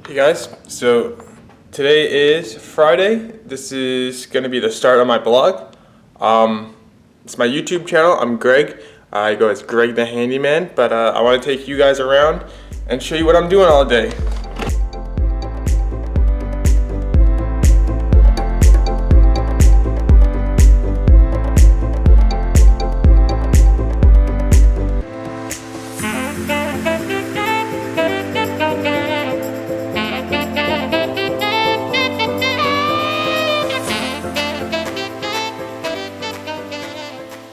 Hey guys, so today is Friday. This is going to be the start of my blog. It's my YouTube channel. I'm Greg. I go as Greg the Handyman, but I want to take you guys around and show you what I'm doing all day.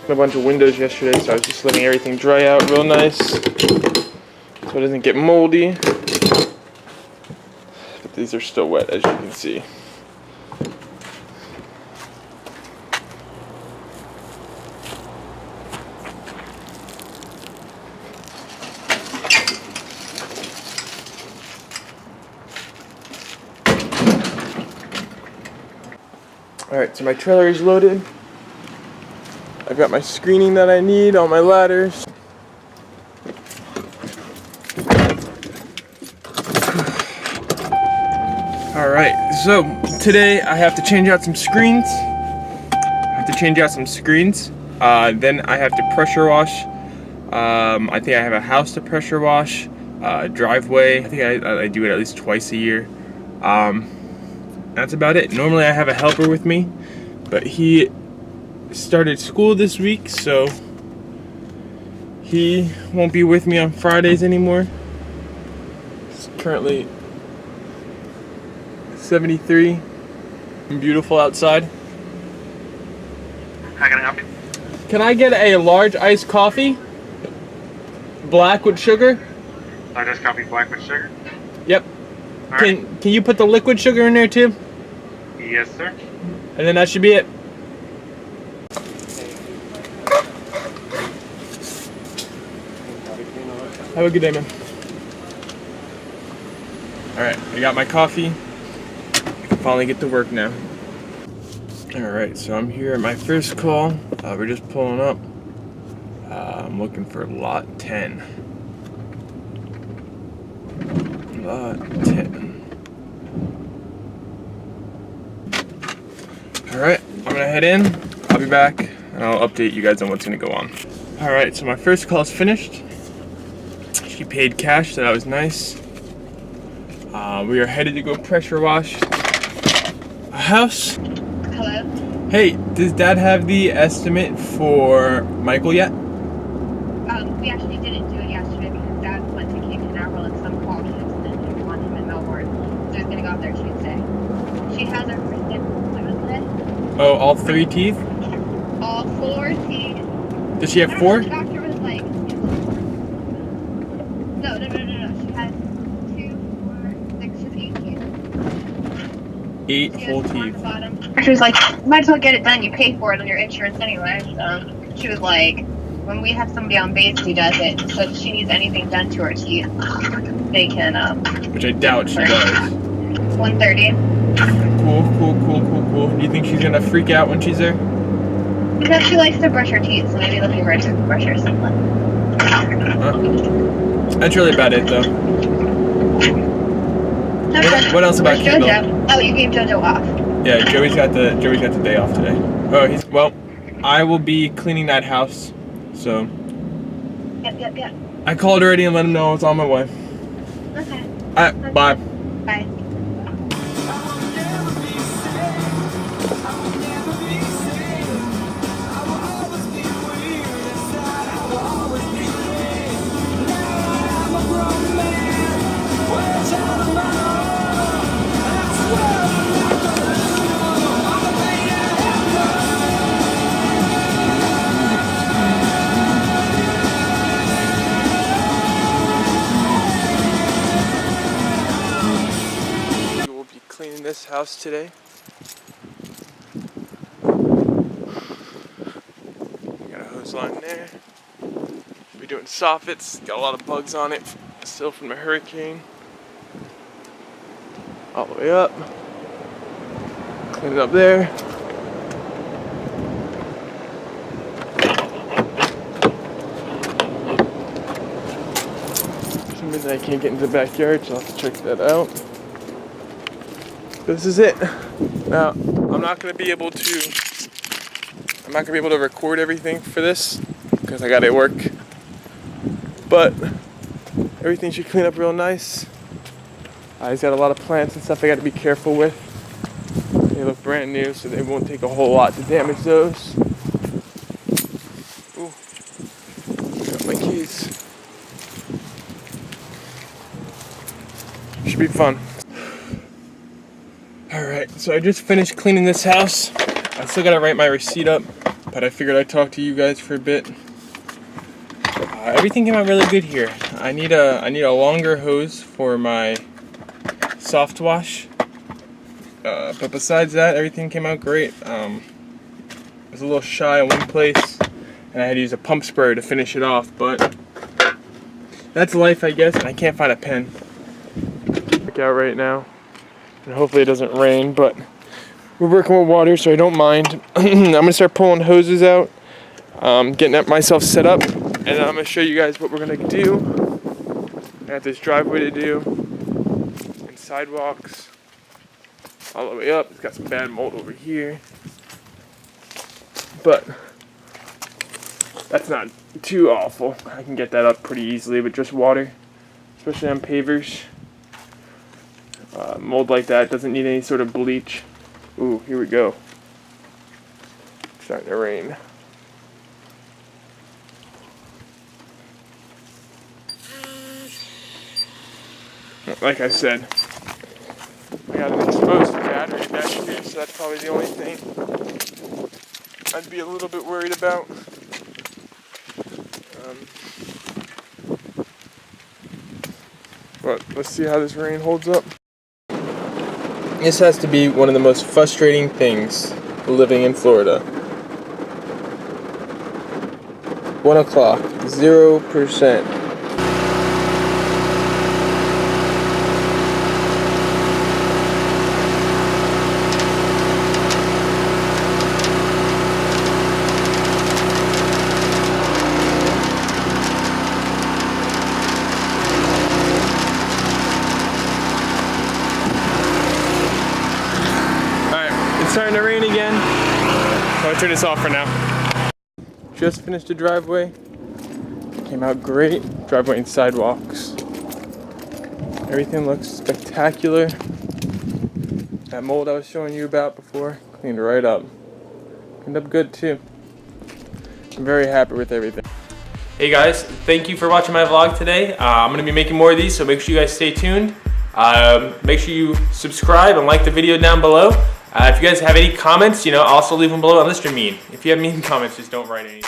A bunch of windows yesterday, so I was just letting everything dry out real nice so it doesn't get moldy. But these are still wet, as you can see. Alright, so my trailer is loaded. I've got my screening that I need, all my ladders. Alright, so today I have to change out some screens. Then I have to pressure wash. I think I have a house to pressure wash. Driveway, I think I do it at least twice a year. That's about it. Normally I have a helper with me, but he started school this week, so he won't be with me on Fridays anymore. It's currently 73 and beautiful outside. How can I help you? Can I get a large iced coffee? Black with sugar? Large iced coffee, black with sugar? Yep. All right. Can you put the liquid sugar in there too? Yes, sir. And then that should be it. Have a good day, man. Alright, I got my coffee. I can finally get to work now. Alright, so I'm here at my first call. We're just pulling up. I'm looking for lot 10. Lot 10. Alright, I'm gonna head in. I'll be back and I'll update you guys on what's gonna go on. Alright, so my first call is finished. She paid cash, so that was nice. We are headed to go pressure wash a house. Hello? Hey, does Dad have the estimate for Michael yet? We actually didn't do it yesterday because Dad went to Cape Canaveral and some call kids and didn't want him in Melbourne. So he's gonna go out there Tuesday. She has her first appointment today. Oh, all 3 teeth? All 4 teeth. Does she have 4? The doctor was like, no. She has 2, 4, 6, she has 8 teeth. 8 She full has 4 on teeth. the bottom. She was like, might as well get it done. You pay for it on your insurance anyway. So she was like, when we have somebody on base who does it, so if she needs anything done to her teeth, they can, Which I doubt she does. 130. Cool. Do you think she's gonna freak out when she's there? Because she likes to brush her teeth, so maybe they'll give her a toothbrush or something. That's really about it, though. Okay. What else about Where's Kendall? JoJo? Oh, you gave JoJo off. Yeah, Joey's got the day off today. Oh, well, I will be cleaning that house, so. Yep. I called already and let him know I was on my way. Okay. Alright, bye. Bye. Cleaning this house today. Got a hose line there. We're doing soffits. Got a lot of bugs on it, still from the hurricane. All the way up. Clean it up there. For some reason I can't get into the backyard, so I'll have to check that out. This is it. Now, I'm not gonna be able to record everything for this because I gotta work. But everything should clean up real nice. He's got a lot of plants and stuff I gotta be careful with. They look brand new, so they won't take a whole lot to damage those. Ooh, got my keys. Should be fun. Alright, so I just finished cleaning this house. I still gotta write my receipt up, but I figured I'd talk to you guys for a bit. Everything came out really good here. I need a longer hose for my soft wash. But besides that, everything came out great. I was a little shy in one place, and I had to use a pump sprayer to finish it off, but that's life, I guess, and I can't find a pen. Look out right now. And hopefully it doesn't rain, but we're working with water, so I don't mind. I'm gonna start pulling hoses out, getting myself set up, and then I'm gonna show you guys what we're gonna do. I got this driveway to do, and sidewalks all the way up. It's got some bad mold over here, but that's not too awful. I can get that up pretty easily with just water, especially on pavers. Mold like that doesn't need any sort of bleach. Ooh, here we go. It's starting to rain. Like I said, I got an exposed battery back here, so that's probably the only thing I'd be a little bit worried about. But let's see how this rain holds up. This has to be one of the most frustrating things living in Florida. 1 o'clock, 0%. It's starting to rain again. So I'll turn this off for now. Just finished the driveway. Came out great. Driveway and sidewalks. Everything looks spectacular. That mold I was showing you about before, cleaned right up. Cleaned up good too. I'm very happy with everything. Hey guys, thank you for watching my vlog today. I'm gonna be making more of these, so make sure you guys stay tuned. Make sure you subscribe and like the video down below. If you guys have any comments, also leave them below on the stream. If you have mean comments, just don't write any.